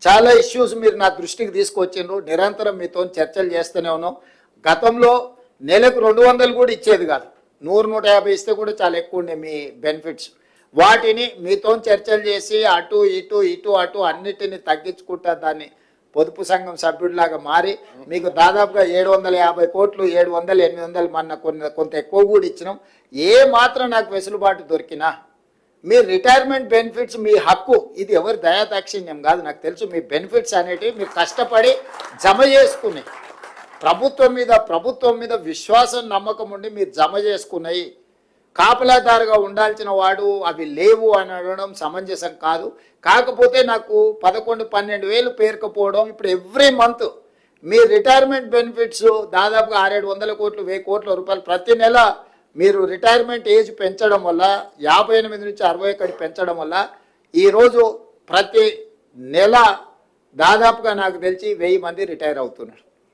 చాలా ఇష్యూస్ మీరు నా దృష్టికి తీసుకొచ్చిండ్రు. నిరంతరం మీతో చర్చలు చేస్తూనే ఉన్నాం. గతంలో నెలకు 200 కూడా ఇచ్చేది కాదు, 100-150 ఇస్తే కూడా చాలా ఎక్కువ ఉండే మీ బెనిఫిట్స్. వాటిని మీతో చర్చలు చేసి అటు అటు అన్నిటిని తగ్గించుకుంటా దాన్ని పొదుపు సంఘం సభ్యుడిలాగా మారి మీకు దాదాపుగా 750 కోట్లు 700-800 మన కొంత ఎక్కువ కూడా ఇచ్చినాం. ఏ మాత్రం నాకు వెసులుబాటు దొరికినా మీ రిటైర్మెంట్ బెనిఫిట్స్ మీ హక్కు, ఇది ఎవరి దయాదాక్షిణ్యం కాదు. నాకు తెలుసు మీ బెనిఫిట్స్ అనేటివి మీరు కష్టపడి జమ చేసుకున్నాయి, ప్రభుత్వం మీద విశ్వాసం నమ్మకం ఉండి మీరు జమ చేసుకున్నాయి. కాపలాదారుగా ఉండాల్సిన వాడు అవి లేవు అని అనడం సమంజసం కాదు. కాకపోతే నాకు 11-12 వేలు పేరుకపోవడం, ఇప్పుడు ఎవ్రీ మంత్ మీ రిటైర్మెంట్ బెనిఫిట్స్ దాదాపుగా 600-700 కోట్లు 1000 కోట్ల రూపాయలు ప్రతి నెల మీరు రిటైర్మెంట్ ఏజ్ పెంచడం వల్ల 58 నుంచి 61 పెంచడం వల్ల ఈరోజు ప్రతి నెల దాదాపుగా నాకు తెలిసి 1000 మంది రిటైర్ అవుతున్నారు.